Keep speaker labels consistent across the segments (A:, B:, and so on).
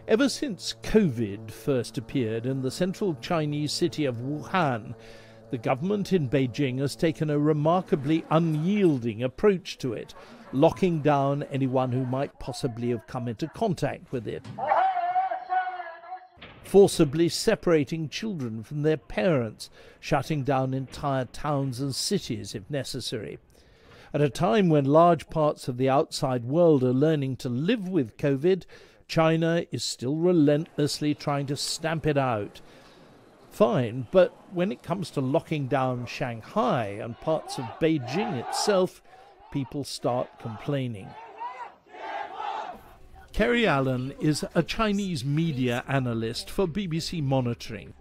A: Ever since COVID first appeared in the central Chinese city of Wuhan, the government in Beijing has taken a remarkably unyielding approach to it, locking down anyone who might possibly have come into contact with it, forcibly separating children from their parents, shutting down entire towns and cities if necessary. At a time when large parts of the outside world are learning to live with COVID, China is still relentlessly trying to stamp it out. Fine, but when it comes to locking down Shanghai and parts of Beijing itself, people start complaining. Kerry Allen is a Chinese media analyst for BBC Monitoring.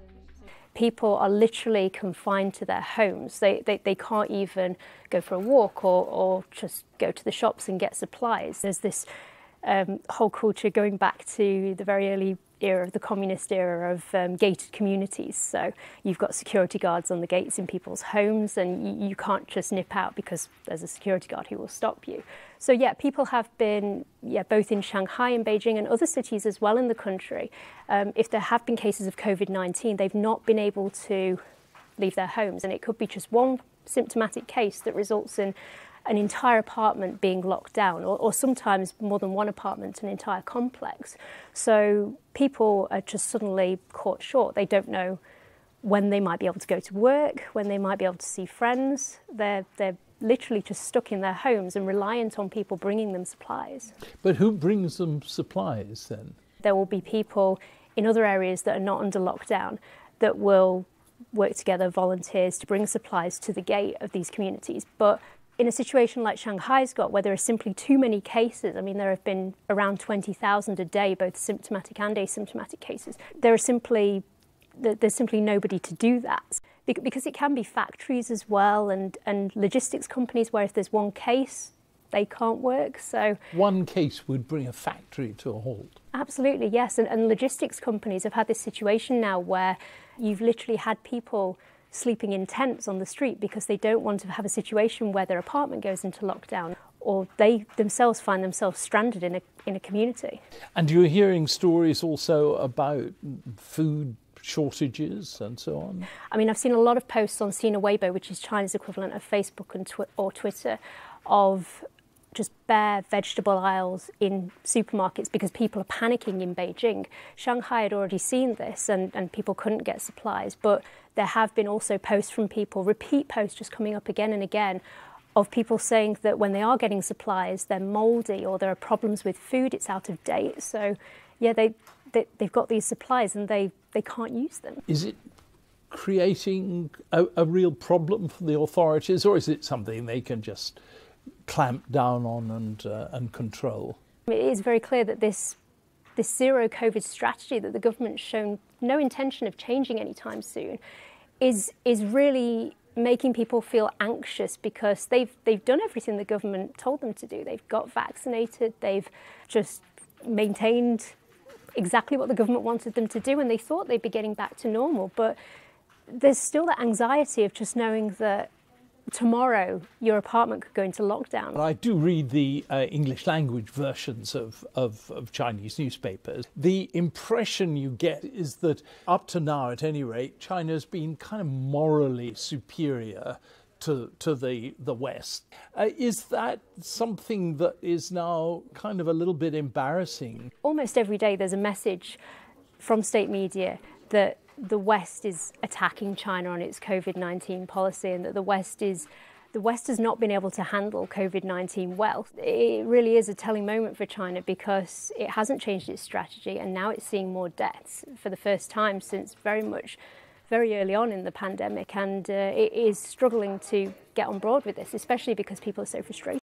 B: People are literally confined to their homes. They can't even go for a walk or just go to the shops and get supplies. There's this whole culture going back to the very early era of the communist era of gated communities. So you've got security guards on the gates in people's homes, and you can't just nip out because there's a security guard who will stop you. So yeah, people have been, both in Shanghai and Beijing and other cities as well in the country. If there have been cases of COVID-19, they've not been able to leave their homes, and it could be just one symptomatic case that results in an entire apartment being locked down, or sometimes more than one apartment, an entire complex. So people are just suddenly caught short. They don't know when they might be able to go to work, when they might be able to see friends. They're literally just stuck in their homes and reliant on people bringing them supplies.
A: But who brings them supplies then?
B: There will be people in other areas that are not under lockdown that will work together, volunteers, to bring supplies to the gate of these communities. But in a situation like Shanghai's got, where there are simply too many cases, I mean, there have been around 20,000 a day, both symptomatic and asymptomatic cases, there's simply nobody to do that. Because it can be factories as well and logistics companies where if there's one case, they can't work. So
A: one case would bring a factory to a halt.
B: Absolutely, yes. And logistics companies have had this situation now where you've literally had people sleeping in tents on the street because they don't want to have a situation where their apartment goes into lockdown, or they themselves find themselves stranded in a community. And
A: you're hearing stories also about food shortages and so on?
B: I mean, I've seen a lot of posts on Sina Weibo, which is China's equivalent of Facebook and or Twitter, of just bare vegetable aisles in supermarkets because people are panicking in Beijing. Shanghai had already seen this and people couldn't get supplies, but there have been also posts from people, repeat posts just coming up again and again, of people saying that when they are getting supplies, they're mouldy or there are problems with food, it's out of date. So yeah, they've got these supplies and they can't use them.
A: Is it creating a real problem for the authorities, or is it something they can just clamp down on and control?
B: It is very clear that this zero COVID strategy that the government's shown no intention of changing anytime soon is really making people feel anxious because they've done everything the government told them to do. They've got vaccinated, they've just maintained exactly what the government wanted them to do, and they thought they'd be getting back to normal. But there's still that anxiety of just knowing that tomorrow your apartment could go into lockdown.
A: I do read the English language versions of Chinese newspapers. The impression you get is that up to now, at any rate, China's been kind of morally superior to the West. Is that something that is now kind of a little bit embarrassing?
B: Almost every day there's a message from state media that the West is attacking China on its COVID-19 policy and that the West has not been able to handle COVID-19 well. It really is a telling moment for China because it hasn't changed its strategy and now it's seeing more deaths for the first time since very early on in the pandemic, and it is struggling to get on board with this, especially because people are so frustrated.